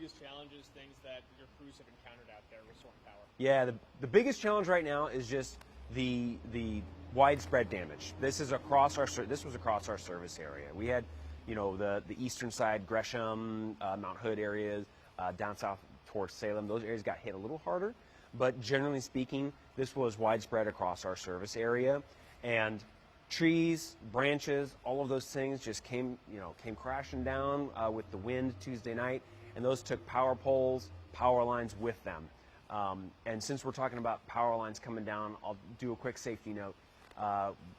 biggest challenges, things that your crews have encountered out there restoring power? Yeah, the biggest challenge right now is just the widespread damage. This was across our service area. We had, you know, the eastern side, Gresham, Mount Hood areas, down south towards Salem. Those areas got hit a little harder, but generally speaking, this was widespread across our service area, and trees, branches, all of those things just came crashing down with the wind Tuesday night, and those took power poles, power lines with them. And since we're talking about power lines coming down, I'll do a quick safety note.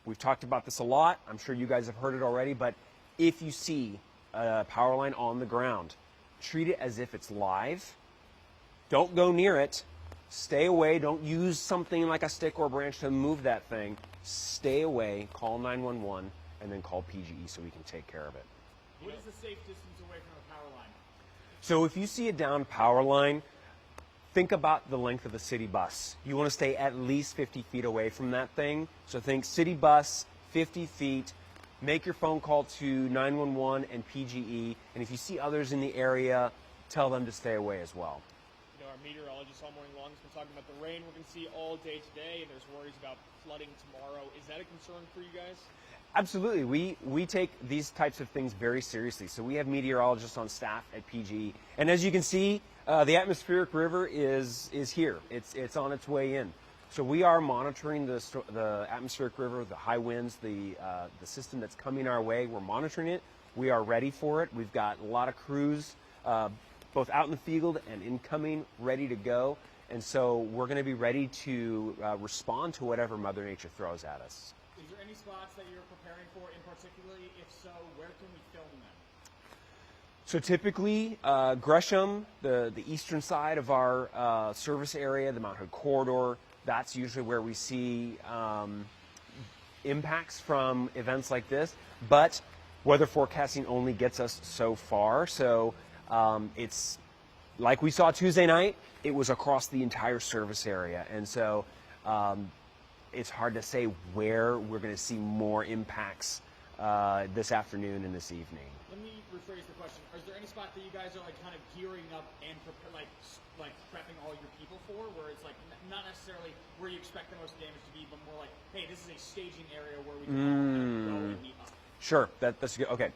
We've talked about this a lot. I'm sure you guys have heard it already, but if you see a power line on the ground, treat it as if it's live. Don't go near it. Stay away. Don't use something like a stick or a branch to move that thing. Stay away, call 911, and then call PGE so we can take care of it. What is the safe distance away from a power line? So if you see a down power line, think about the length of a city bus. You want to stay at least 50 feet away from that thing. So think city bus, 50 feet. Make your phone call to 911 and PGE, and if you see others in the area, tell them to stay away as well. You know, our meteorologist all morning long has been talking about the rain we're going to see all day today, and there's worries about flooding tomorrow. Is that a concern for you guys? Absolutely. We take these types of things very seriously. So we have meteorologists on staff at PGE, and as you can see, the atmospheric river is here. It's on its way in. So we are monitoring the atmospheric river, the high winds, the system that's coming our way. We're monitoring it. We are ready for it. We've got a lot of crews, both out in the field and incoming, ready to go. And so we're going to be ready to respond to whatever Mother Nature throws at us. Is there any spots that you're preparing for in particularly? If so, where can we film them? So typically, Gresham, the eastern side of our service area, the Mount Hood corridor, that's usually where we see impacts from events like this. But weather forecasting only gets us so far. So it's like we saw Tuesday night, it was across the entire service area. And so it's hard to say where we're going to see more impacts this afternoon and this evening. Let me rephrase the question. Is there any spot that you guys are like kind of gearing up and like prepping all your people for, where it's like not necessarily where you expect the most damage to be, but more like, hey, this is a staging area where we can all kind of go and meet up? Sure, that's good. Okay.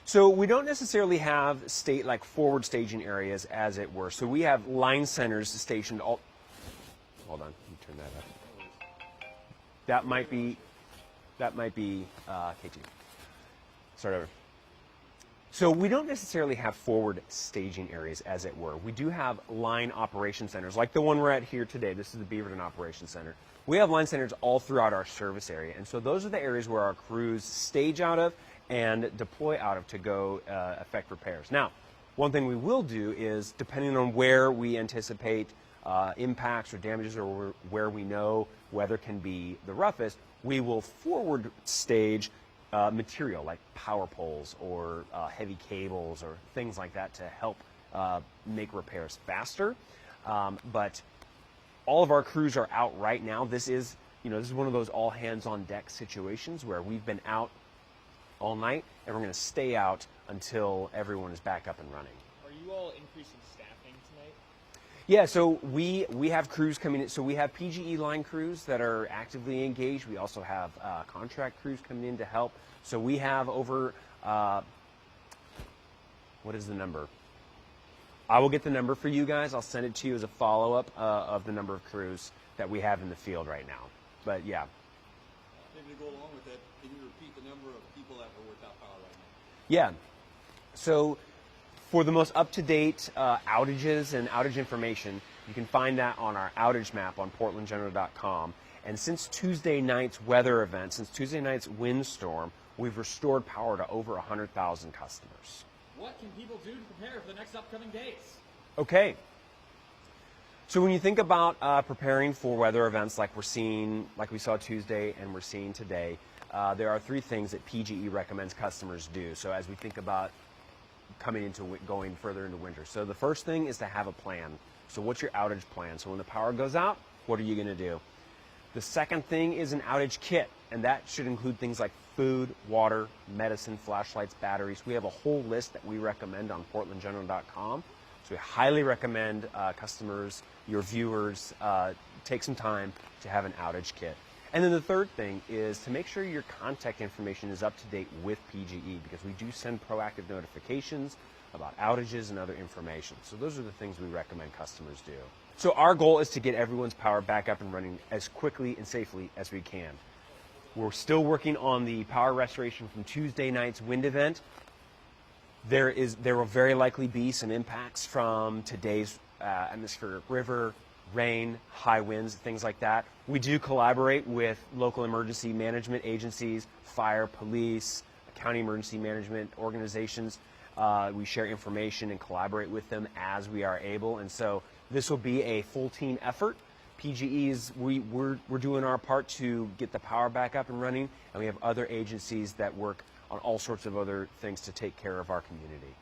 So we don't necessarily have forward staging areas, as it were. So we have line centers stationed all. Hold on, let me turn that up. That might be KT. Start over. So we don't necessarily have forward staging areas, as it were. We do have line operation centers, like the one we're at here today. This is the Beaverton Operation Center. We have line centers all throughout our service area, and so those are the areas where our crews stage out of and deploy out of to go effect repairs. Now, one thing we will do is, depending on where we anticipate impacts or damages, or where we know weather can be the roughest, we will forward stage material like power poles or heavy cables or things like that to help make repairs faster. But all of our crews are out right now. This is one of those all hands on deck situations where we've been out all night, and we're going to stay out until everyone is back up and running. Are you all increasing staffing tonight? Yeah, so we have crews coming in. So we have PGE line crews that are actively engaged. We also have contract crews coming in to help. So we have over, what is the number? I will get the number for you guys. I'll send it to you as a follow-up of the number of crews that we have in the field right now. But yeah. Maybe to go along with that, can you repeat the number of people that are without power right now? Yeah. So for the most up-to-date outages and outage information, you can find that on our outage map on portlandgeneral.com. And since Tuesday night's weather event, since Tuesday night's windstorm, we've restored power to over 100,000 customers. What can people do to prepare for the next upcoming days? Okay. So when you think about preparing for weather events like we saw Tuesday and we're seeing today, there are three things that PGE recommends customers do. So as we think about going further into winter. So the first thing is to have a plan. So what's your outage plan? So when the power goes out, what are you going to do? The second thing is an outage kit, and that should include things like food, water, medicine, flashlights, batteries. We have a whole list that we recommend on portlandgeneral.com. So we highly recommend customers, your viewers, take some time to have an outage kit. And then the third thing is to make sure your contact information is up to date with PGE, because we do send proactive notifications about outages and other information. So those are the things we recommend customers do. So our goal is to get everyone's power back up and running as quickly and safely as we can. We're still working on the power restoration from Tuesday night's wind event. There will very likely be some impacts from today's atmospheric river, rain, high winds, things like that. We do collaborate with local emergency management agencies, fire, police, county emergency management organizations. We share information and collaborate with them as we are able, and so this will be a full team effort. PGE's, we're doing our part to get the power back up and running, and we have other agencies that work on all sorts of other things to take care of our community.